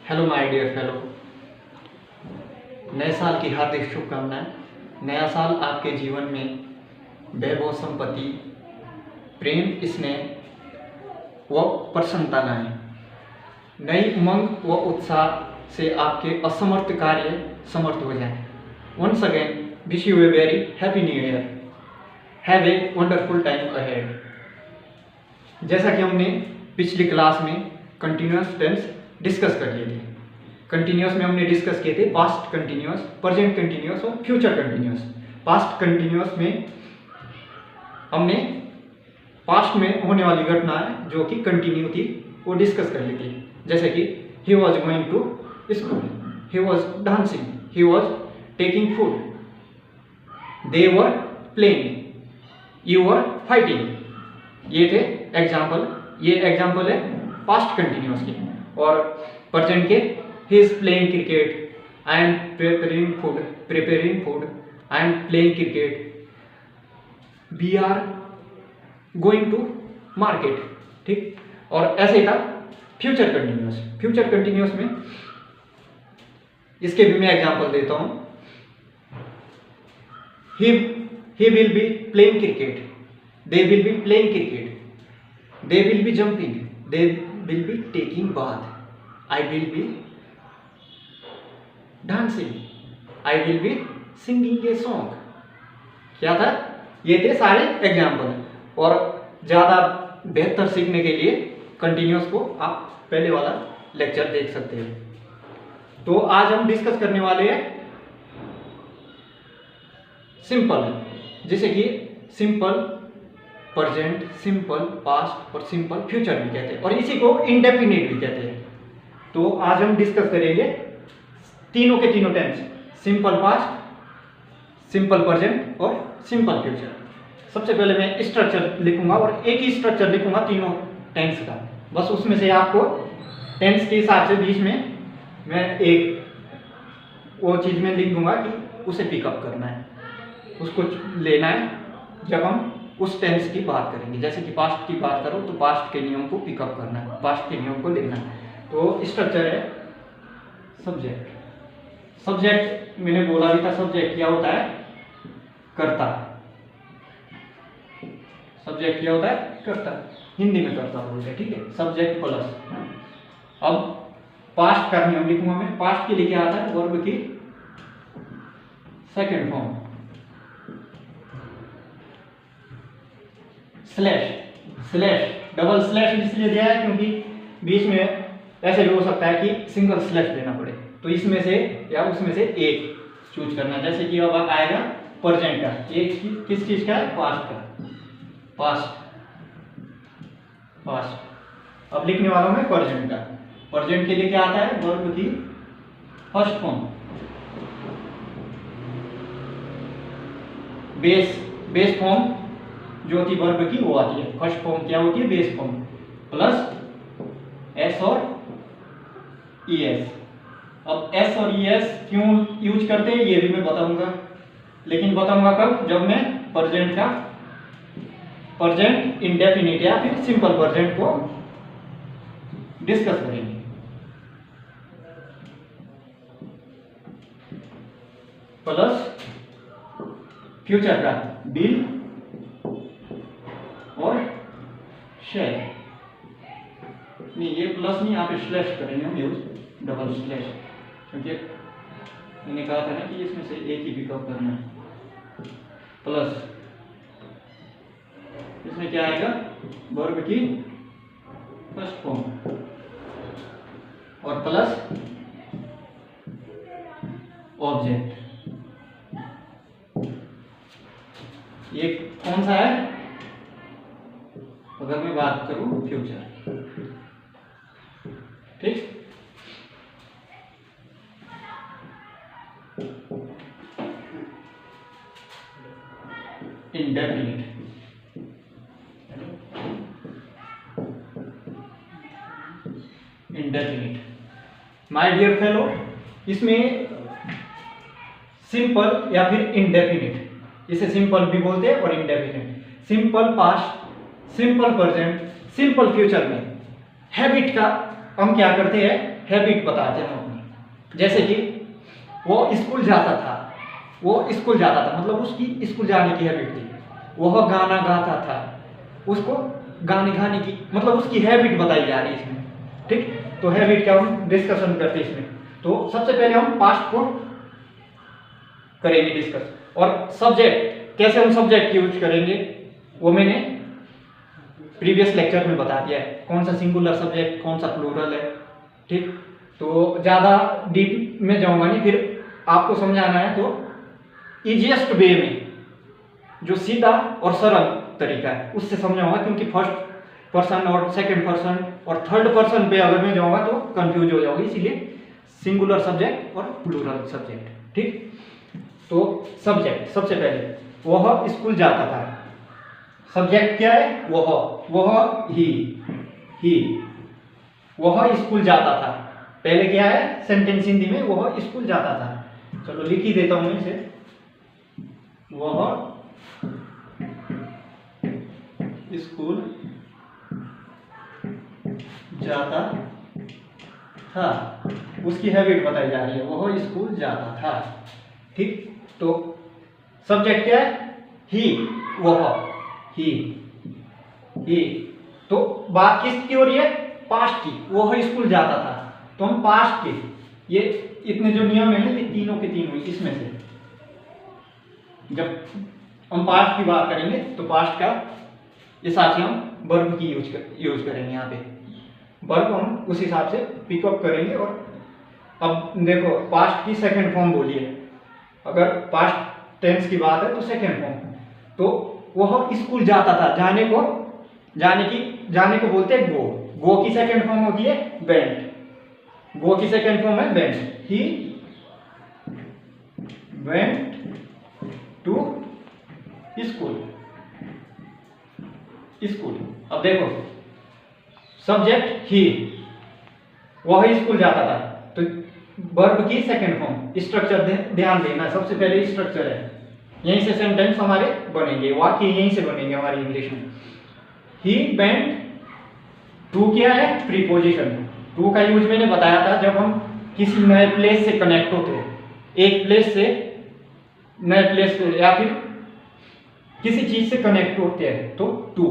Hello my dear fellow, नए साल की हार्दिक शुभकामनाएं। नया साल आपके जीवन में वैभव, संपत्ति, प्रेम, स्नेह व प्रसन्नता लाए। नई उमंग व उत्साह से आपके असमर्थ कार्य समर्थ हो जाएं। Once again wish you a very happy new year. Have a wonderful time ahead. जैसा कि हमने पिछली क्लास में कंटिन्यूअस टेंस डिस्कस कर लिए थे। कंटिन्यूअस में हमने डिस्कस किए थे पास्ट कंटिन्यूअस, प्रेजेंट कंटिन्यूअस और फ्यूचर कंटिन्यूअस। पास्ट कंटिन्यूअस में हमने पास्ट में होने वाली घटनाएं जो कि कंटिन्यू थी वो डिस्कस कर ली थी। जैसे कि ही was going to school, he was dancing, he was taking food, they were playing, you were fighting. ये थे एग्जाम्पल। ये एग्जाम्पल है पास्ट कंटिन्यूअस की। और प्रेजेंट के he is playing cricket, I am preparing food, I am playing cricket, we are going to market। ठीक, और ऐसे ही था फ्यूचर कंटिन्यूअस। फ्यूचर कंटिन्यूअस में इसके भी मैं एग्जांपल देता हूं। he will be playing cricket, they will be playing cricket, they will be jumping, they will be taking bath, I will be dancing, I will be singing a song. क्या था? ये थे सारे एग्जाम्पल। और ज़्यादा बेहतर सीखने के लिए कंटिन्यूअस को आप पहले वाला लेक्चर देख सकते हो। तो आज हम डिस्कस करने वाले हैं सिंपल, जैसे कि सिंपल प्रेजेंट, सिंपल पास्ट और सिंपल फ्यूचर भी कहते हैं, और इसी को इंडेफिनिट भी कहते हैं। तो आज हम डिस्कस करेंगे तीनों के तीनों tense, simple past, simple present और सिंपल फ्यूचर। सबसे पहले मैं स्ट्रक्चर लिखूंगा और एक ही स्ट्रक्चर लिखूंगा तीनों टेंस का। बस उसमें से आपको टेंस के हिसाब से बीच में मैं एक वो चीज़ में लिख दूंगा कि उसे पिकअप करना है, उसको लेना है जब हम उस टेंस की बात करेंगे। जैसे कि पास्ट की बात करो तो पास्ट के नियम को पिकअप करना है, पास्ट के नियम को लेना है। तो स्ट्रक्चर है सब्जेक्ट। सब्जेक्ट मैंने बोला भी था, सब्जेक्ट क्या होता है? कर्ता। सब्जेक्ट क्या होता है? कर्ता। हिंदी में कर्ता बोलते हैं, ठीक है। Subject plus. अब पास्ट का नियम लिखूंगा मैं। पास्ट के लिए क्या आता है? वर्ब की second form slash. Slash, double slash इसलिए दिया है क्योंकि बीच में ऐसे भी हो सकता है कि सिंगल स्लैश देना पड़े। तो इसमें से या उसमें से एक चूज करना। जैसे कि अब आएगा प्रेजेंट का, एक किस चीज का है? पास्ट का। Past past. अब लिखने वाला हूं मैं प्रेजेंट का। प्रेजेंट के लिए क्या आता है? वर्ब की फर्स्ट फॉर्म बेस फॉर्म जो होती है वर्ब की वो आती है। फर्स्ट फॉर्म क्या होती है? बेस फॉर्म प्लस एस और ई एस। अब एस और ई एस क्यों यूज करते हैं ये भी मैं बताऊंगा, लेकिन बताऊंगा कब? जब मैं प्रेजेंट का प्रेजेंट इंडेफिनिट या फिर सिंपल प्रेजेंट को डिस्कस करेंगे। प्लस फ्यूचर का बिल और शेयर। नहीं, ये प्लस नहीं, यहाँ पे स्लैश करेंगे हम यूज, डबल स्लैश, क्योंकि मैंने कहा था ना कि इसमें से एक ही पिकअप करना है। प्लस इसमें क्या आएगा? वर्ब की फर्स्ट फॉर्म और प्लस ऑब्जेक्ट। ये कौन सा है? अगर मैं बात करूं फ्यूचर, ठीक। Indefinite, indefinite. My dear fellow, इसमें सिंपल या फिर इंडेफिनिट, इसे सिंपल भी बोलते हैं और indefinite. Simple past, simple present, simple future में हैबिट का हम क्या करते हैं? हैबिट बताते हैं हम अपनी। जैसे कि वो स्कूल जाता था, मतलब उसकी स्कूल जाने की हैबिट थी। वह गाना गाता था, उसको गाने गाने की मतलब उसकी हैबिट बताई जा रही है इसमें। ठीक, तो हैबिट का हम डिस्कशन करते हैं इसमें। तो सबसे पहले हम पास्ट को करेंगे डिस्कस, और सब्जेक्ट कैसे हम सब्जेक्ट यूज करेंगे वो मैंने प्रीवियस लेक्चर में बता दिया है, कौन सा सिंगुलर सब्जेक्ट कौन सा प्लूरल है। ठीक, तो ज़्यादा डीप में जाऊंगा नहीं, फिर आपको समझाना है तो इजीएस्ट वे में जो सीधा और सरल तरीका है उससे समझाऊंगा, क्योंकि फर्स्ट पर्सन और सेकंड पर्सन और थर्ड पर्सन पे अगर मैं जाऊंगा तो कंफ्यूज हो जाओगे, इसीलिए सिंगुलर सब्जेक्ट और प्लूरल सब्जेक्ट। ठीक, तो सब्जेक्ट सबसे पहले वह स्कूल जाता था। सब्जेक्ट क्या है? वह ही वह स्कूल जाता था। पहले क्या है सेंटेंस हिंदी में, वह स्कूल जाता था। चलो लिख ही देता हूं इसे, वह स्कूल जाता था। उसकी हैबिट बताई जा रही है, वह स्कूल जाता था। ठीक, तो सब्जेक्ट क्या है? ही। तो बात किसकी हो रही है? पास्ट की। वह स्कूल जाता था, तो हम पास्ट के ये इतने जो नियम है ये तीनों के तीनों इसमें से जब हम पास्ट की बात करेंगे तो पास्ट का हिसाब से हम वर्ब की यूज करेंगे। यहाँ पे वर्ब हम उस हिसाब से पिकअप करेंगे। और अब देखो पास्ट की सेकंड फॉर्म बोलिए, अगर पास्ट टेंस की बात है तो सेकंड फॉर्म, तो वह स्कूल जाता था। जाने को बोलते हैं गो की सेकंड फॉर्म होती है वेंट। गो की सेकंड फॉर्म है went. He went to school. अब देखो सब्जेक्ट ही, वह स्कूल जाता था, तो वर्ब की सेकंड फॉर्म। स्ट्रक्चर ध्यान देना, सबसे पहले स्ट्रक्चर है, यहीं से सेंटेंस हमारे बनेंगे, वाक्य यहीं से बनेंगे हमारी इंग्लिश में। ही वेंट टू क्या है? प्रीपोजिशन। टू का यूज मैंने बताया था जब हम किसी नए प्लेस से कनेक्ट होते हैं, एक प्लेस से नए प्लेस पे या फिर किसी चीज से कनेक्ट होते हैं, तो टू।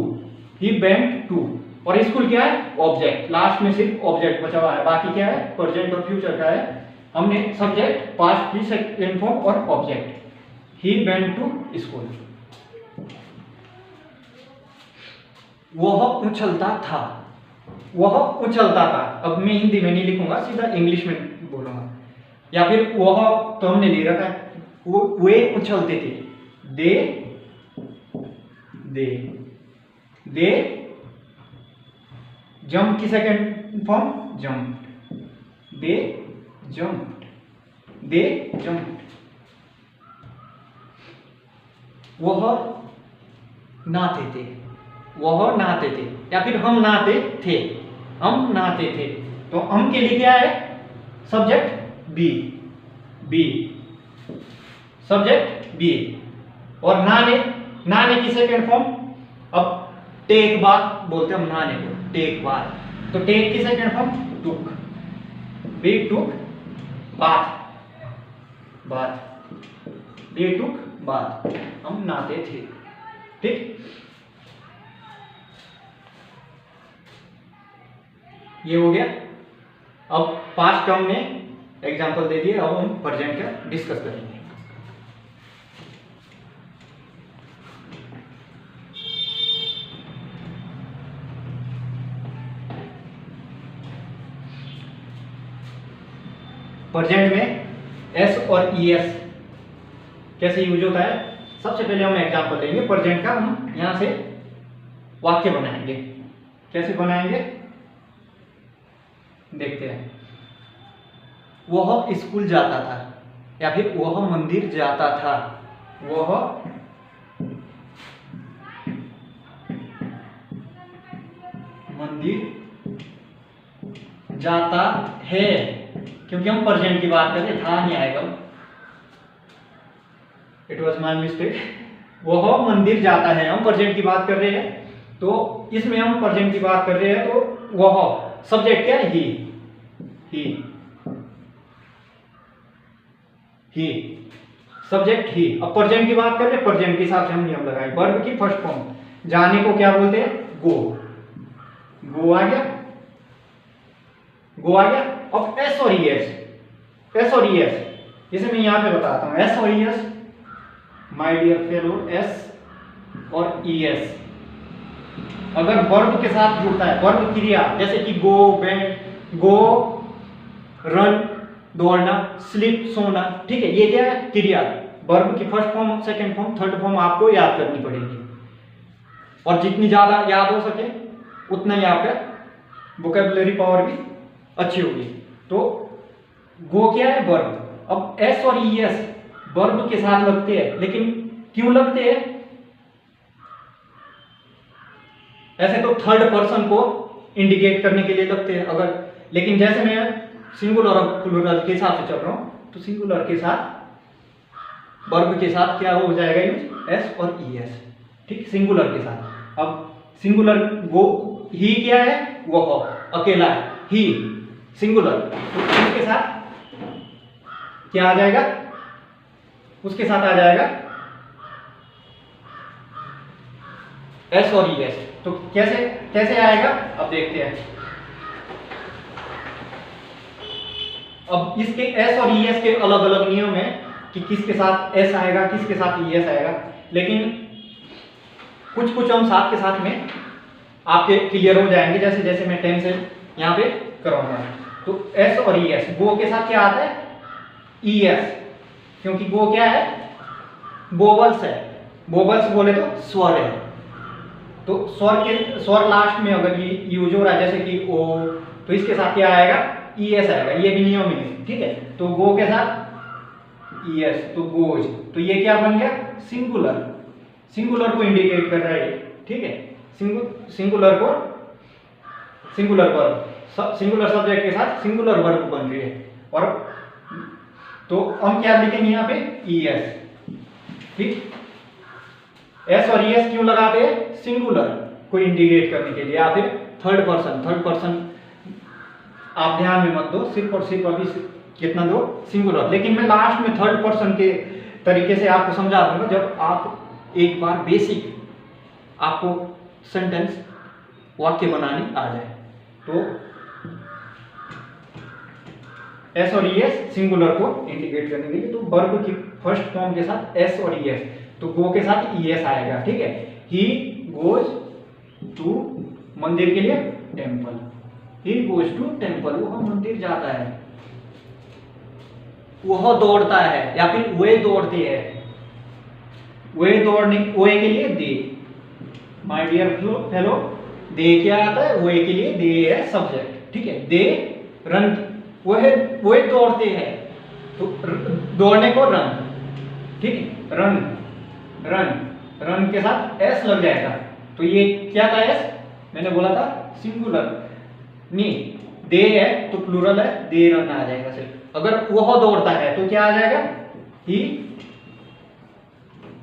He went to. और स्कूल क्या है? ऑब्जेक्ट। लास्ट में सिर्फ ऑब्जेक्ट बचा हुआ है, बाकी क्या है? प्रेजेंट और फ्यूचर का है। हमने सब्जेक्ट, पास्ट की सेकंड फॉर्म और object. He went to school. वह उछलता था। अब मैं हिंदी में नहीं लिखूंगा, सीधा इंग्लिश में बोलूंगा। या फिर वह तो हमने ले रखा है, वे उछलते थे। दे जंप की सेकंड फॉर्म जंप। दे जंप। वह नहाते थे या फिर हम नहाते थे। तो हम के लिए क्या है? Subject be. Subject be. और नहाने की सेकंड फॉर्म, अब टेक बाथ बोलते हैं हम नहाने को, टेक बाथ। तो टेक की second form took. We took bath. हम नहाते थे। ठीक, ये हो गया। अब पास्ट का हमने एग्जांपल दे दिए, अब हम प्रेजेंट का डिस्कस करेंगे। प्रेजेंट में एस और ईएस कैसे यूज होता है, सबसे पहले हम एग्जांपल लेंगे प्रेजेंट का। हम यहां से वाक्य बनाएंगे। कैसे बनाएंगे देखते हैं। वह स्कूल जाता था या फिर वह मंदिर जाता था। वह मंदिर जाता है, क्योंकि हम प्रेजेंट की बात कर रहे, था नहीं आएगा, इट वॉज माई मिस्टेक। वह मंदिर जाता है, हम प्रेजेंट की बात कर रहे हैं, तो इसमें हम प्रेजेंट की बात कर रहे हैं, तो वह सब्जेक्ट क्या है? ही सब्जेक्ट ही। अब प्रेजेंट की बात करें, प्रेजेंट के हिसाब से हम नियम लगाए। वर्ब की फर्स्ट फॉर्म जाने को क्या बोलते हैं? गो। गो आ गया, गो आ गया। अब एस और ई एस, एस और ई एस, इसे मैं यहां पे बताता हूं। एस और E S, my dear fellow, S और ई एस अगर वर्ब के साथ जुड़ता है, वर्ब क्रिया जैसे कि गो, वेंट, गो, रन, दौड़ना, स्लीप, सोना, ठीक है, ये क्या है? क्रिया। वर्ब की first form, second form, third form आपको याद करनी पड़ेगी, और जितनी ज्यादा याद हो सके उतना ही आपका वोकैबुलरी पावर भी अच्छी होगी। तो गो क्या है? वर्ब। अब एस और ई एस वर्ब के साथ लगते हैं, लेकिन क्यों लगते हैं? ऐसे तो थर्ड पर्सन को इंडिकेट करने के लिए लगते हैं, अगर, लेकिन जैसे मैं सिंगुलर और प्लूरल के हिसाब से चल रहा हूं, तो सिंगुलर के साथ, वर्ब के साथ क्या हो जाएगा यूज? एस और ई एस, ठीक, सिंगुलर के साथ। अब सिंगुलर गो, ही क्या है? वो अकेला है, ही सिंगुलर, तो उसके साथ क्या आ जाएगा? उसके साथ आ जाएगा एस और ई एस। तो कैसे कैसे आएगा अब देखते हैं। अब इसके एस और ई एस के अलग अलग नियम है कि किसके साथ एस आएगा, किसके साथ ई एस आएगा, लेकिन कुछ कुछ हम साथ के साथ में आपके क्लियर हो जाएंगे, जैसे जैसे मैं टेंस यहाँ पे कराऊंगा। तो एस और ई एस, गो के साथ क्या आता है? ई एस, क्योंकि गो क्या है? वोवल्स है, वोवल्स बोले तो स्वर है, तो स्वर लास्ट में अगर ये यूज हो रहा है, जैसे कि ओ, तो इसके साथ क्या आएगा? ई एस आएगा, ये भी नियम है, ठीक है। तो गो के साथ ई एस, तो गोज, तो ये क्या बन गया? सिंगुलर, सिंगुलर को इंडिकेट कर रहा है, ठीक है, सिंगुलर को, सिंगुलर वर्ब, सिंगुलर सब्जेक्ट के साथ सिंगुलर वर्ब बन रही है। और तो हम क्या लिखेंगे यहाँ पे? ई एस, ठीक। एस और ई एस क्यों लगाते हैं? सिंगुलर को इंडिकेट करने के लिए, या फिर थर्ड पर्सन। थर्ड पर्सन आप ध्यान में मत दो, सिर्फ और सिर्फ अभी कितना दो? सिंगुलर। लेकिन मैं लास्ट में थर्ड पर्सन के तरीके से आपको समझा दूंगा, जब आप एक बार बेसिक आपको सेंटेंस, वाक्य बनाने आ जाए। तो एस और ई एस सिंगुलर को इंडिकेट करने के लिए, तो वर्ब की फर्स्ट फॉर्म के साथ एस और ई एस, तो गो के साथ ई एस आएगा, ठीक है। ही गोज टू, मंदिर के लिए temple, he goes to temple, वह मंदिर जाता है, वह दौड़ता है, या फिर वे दौड़ते हैं, वे दौड़ने, वे के लिए दे, माय डियर फेलो, दे क्या आता है? वे के लिए दे है सब्जेक्ट, ठीक है। दे रन, वे दौड़ते हैं, तो दौड़ने को रन, ठीक है, रन, रन, रन के साथ एस लग जाएगा, तो ये क्या था? एस, मैंने बोला था सिंगुलर, नहीं, दे है तो प्लूरल है, दे रन आ जाएगा सिर्फ। अगर वह दौड़ता है तो क्या आ जाएगा? ही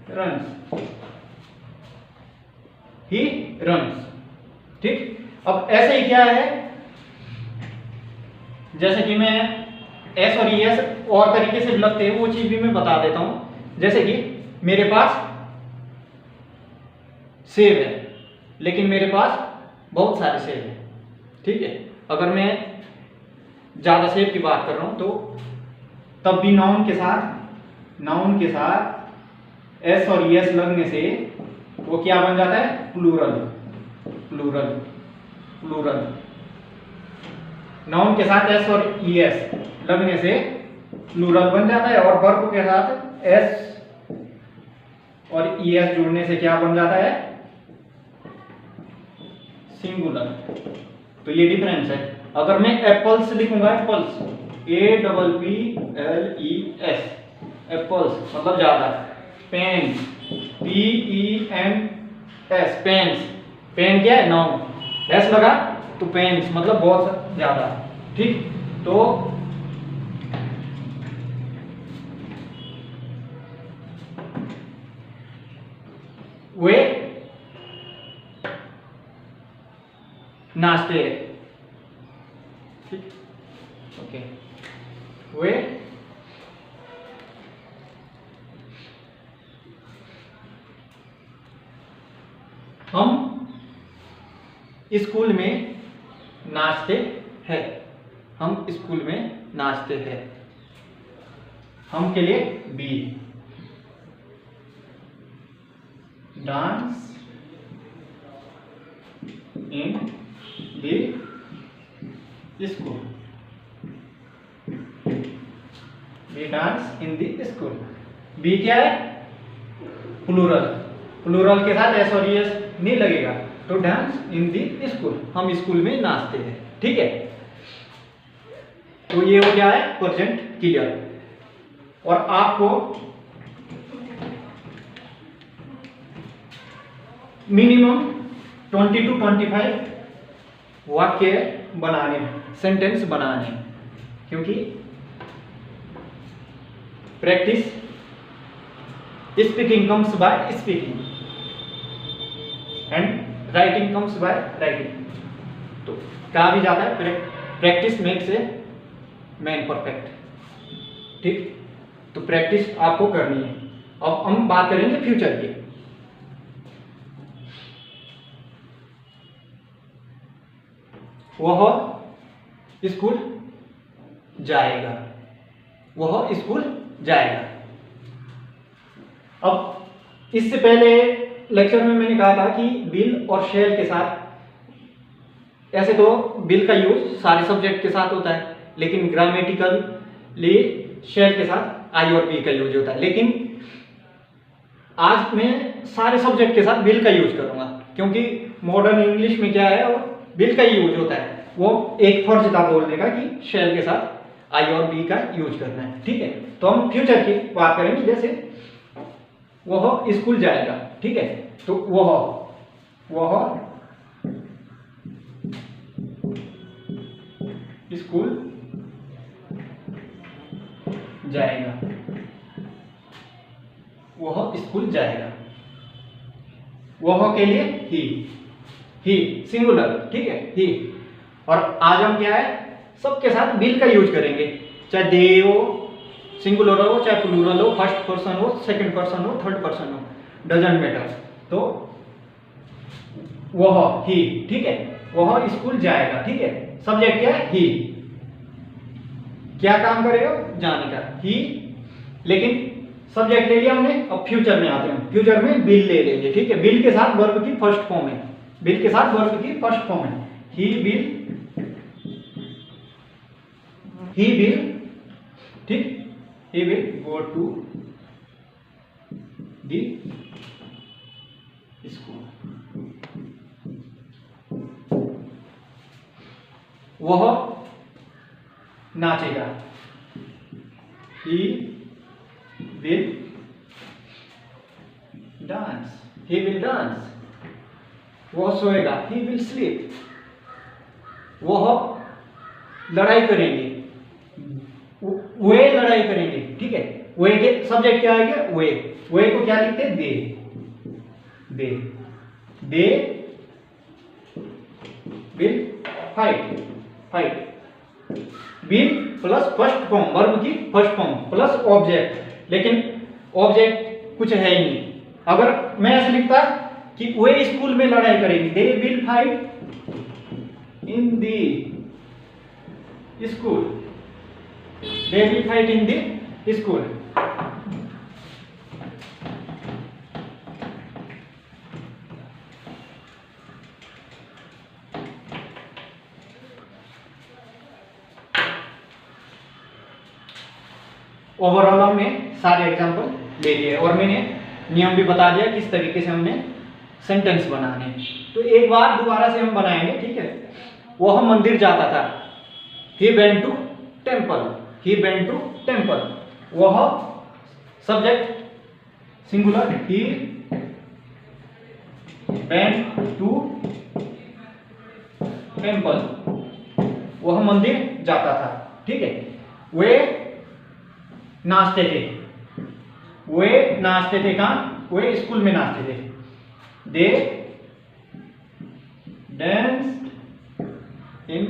रन्स, ही रन्स, ठीक। अब ऐसे ही क्या है, जैसे कि मैं एस और ई एस और तरीके से लगते हैं, वो चीज भी मैं बता देता हूं। जैसे कि मेरे पास सेब है, लेकिन मेरे पास बहुत सारे सेब हैं, ठीक है। अगर मैं ज्यादा सेब की बात कर रहा हूं, तो तब भी नाउन के साथ एस और ई एस लगने से वो क्या बन जाता है? Plural, plural, plural. नाउन के साथ एस और ई एस लगने से प्लूरल बन जाता है, और वर्ब के साथ एस और ई एस जुड़ने से क्या बन जाता है? सिंगुलर। तो ये डिफरेंस है। अगर मैं एप्पल्स लिखूंगा, apples, A double P L E S, apples मतलब ज्यादा, pen, P E N S, pens, pen क्या है? नाउन, एस लगा तो पेन्स मतलब बहुत ज्यादा, ठीक। तो वे नाचते हैं, ठीक। वे हम स्कूल में नाचते हैं। हम स्कूल में नाचते हैं। हम के लिए we, dance in the school. We dance in the school. We क्या है? प्लूरल। प्लूरल के साथ एस और एस नहीं लगेगा, तो डांस इन दी स्कूल, हम स्कूल में नाचते हैं। ठीक है, तो ये हो गया है प्रेजेंट क्लियर। और आपको मिनिमम 20 to 25 वाक्य बनाने हैं, सेंटेंस बनाने हैं, क्योंकि practice speaking comes by speaking and writing comes by writing. तो कहा भी जाता है practice makes a man perfect. ठीक, तो प्रैक्टिस आपको करनी है। अब हम बात करेंगे फ्यूचर की। वह स्कूल जाएगा। वह स्कूल जाएगा। अब इससे पहले लेक्चर में मैंने कहा था कि विल और शैल के साथ, ऐसे तो विल का यूज सारे सब्जेक्ट के साथ होता है, लेकिन ग्रामेटिकली शैल के साथ आई और बी का यूज होता है। लेकिन आज मैं सारे सब्जेक्ट के साथ विल का यूज करूंगा, क्योंकि मॉडर्न इंग्लिश में क्या है, और विल का ही यूज होता है। वो एक फर्ज था बोलने का कि शैल के साथ आई और बी का यूज करना है। ठीक है, तो हम फ्यूचर की बात करेंगे। जैसे वह स्कूल जाएगा। ठीक है, तो वह स्कूल जाएगा। वह स्कूल जाएगा। वह के लिए ही सिंगुलर। ठीक है, ही। और आज हम क्या है, सबके साथ विल का यूज करेंगे, चाहे दे हो, सिंगुलर हो, चाहे प्लूरल हो, फर्स्ट पर्सन हो, सेकंड पर्सन हो, थर्ड पर्सन हो, डजंट मैटर। तो वह ही। ठीक है, वह स्कूल जाएगा। ठीक है, सब्जेक्ट क्या है? ही। क्या काम करेगा? जाने का, ही। लेकिन सब्जेक्ट ले लिया हमने, अब फ्यूचर में आते हैं। फ्यूचर में विल ले लेंगे। ठीक है, विल के साथ वर्ब की फर्स्ट फॉर्म है। विल के साथ वर्ब की फर्स्ट फॉर्म है। He will. ठीक, he will go to the school. वह नाचेगा। He will dance. He will dance. वह सोएगा। He will sleep. वह लड़ाई करेंगे। वे लड़ाई करेंगे। ठीक है, वे के सब्जेक्ट क्या आएगा? वे को क्या लिखते हैं? They will fight. Will plus first form, verb की फर्स्ट फॉर्म प्लस ऑब्जेक्ट। लेकिन ऑब्जेक्ट कुछ है ही नहीं। अगर मैं ऐसे लिखता कि वे स्कूल में लड़ाई करेंगे, they will fight in the school. They will fight in the school. Overall हमने सारे एग्जाम्पल ले लिए और मैंने नियम भी बता दिया किस तरीके से हमने सेंटेंस बनाने हैं। तो एक बार दोबारा से हम बनाएंगे। ठीक है, वह मंदिर जाता था। He went to temple. He went to temple. वह subject singular. He went to temple. वह मंदिर जाता था। ठीक है, वे नाचते थे। वे नाचते थे कहाँ? वे स्कूल में नाचते थे। They danced in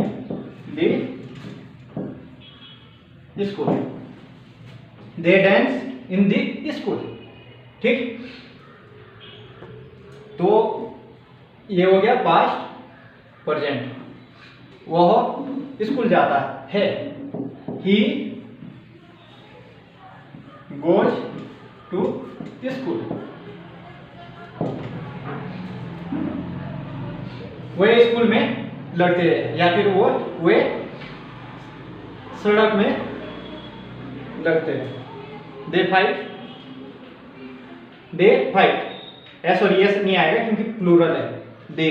the school, they dance in the school. ठीक, तो ये हो गया पास्ट प्रेजेंट, वह स्कूल जाता है, ही गोज टू स्कूल। वे स्कूल में लड़ते हैं, या फिर वे सड़क में लड़ते हैं। दे फाइट, एस और एस नहीं आएगा क्योंकि प्लूरल है। दे,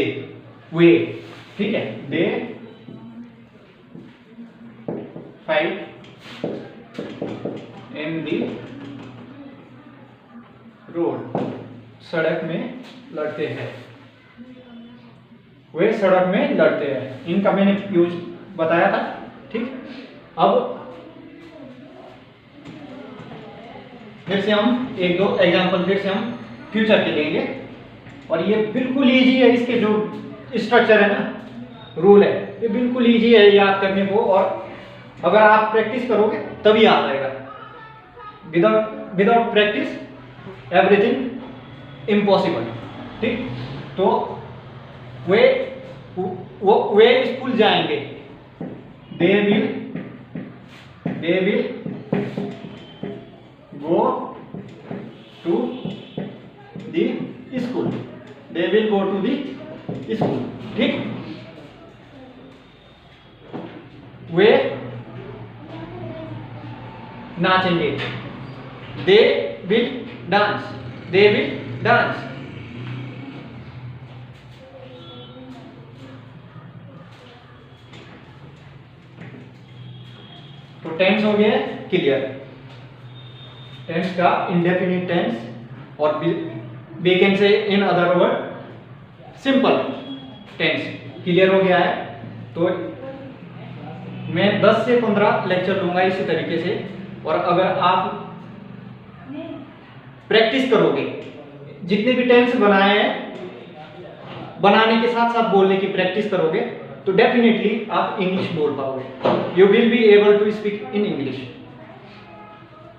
वे, ठीक है, they fight in the road, सड़क में लड़ते हैं, वे सड़क में लड़ते हैं। इनका मैंने यूज बताया था। ठीक, अब फिर से हम एक दो एग्जांपल फिर से हम फ्यूचर के लेंगे, और ये बिल्कुल इजी है, इसके जो स्ट्रक्चर है ना, रूल है, ये बिल्कुल इजी है याद करने को, और अगर आप प्रैक्टिस करोगे तभी आ जाएगा। Without practice everything impossible. ठीक, तो वे स्कूल जाएंगे, they will go to the school, they will go to the school. ठीक, वे नाचेंगे, they will dance, they will dance. तो टेंस हो गया क्लियर। टेंस का इंडेफिनिट टेंस, और we can say in other word simple tense clear हो गया है। तो मैं 10 से 15 लेक्चर लूंगा इसी तरीके से, और अगर आप प्रैक्टिस करोगे, जितने भी टेंस बनाए हैं, बनाने के साथ साथ बोलने की प्रैक्टिस करोगे, तो डेफिनेटली आप इंग्लिश बोल पाओगे। You will be able to speak in English.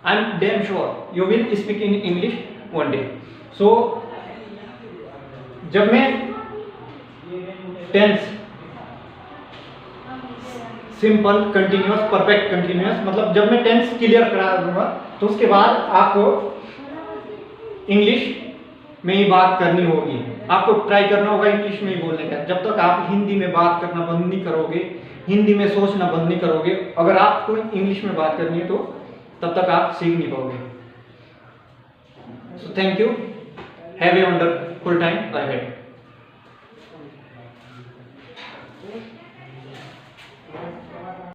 I am damn sure you will speak in English one day. So जब मैं tense simple, continuous, perfect continuous, मतलब जब मैं टेंस क्लियर करा दूंगा, तो उसके बाद आपको इंग्लिश में ही बात करनी होगी। आपको ट्राई करना होगा इंग्लिश में ही बोलने का। जब तक आप हिंदी में बात करना बंद नहीं करोगे, हिंदी में सोचना बंद नहीं करोगे, अगर आपको इंग्लिश में बात करनी है तो तब तक आप सीख नहीं पाओगे। So thank you, have a wonderful time ahead.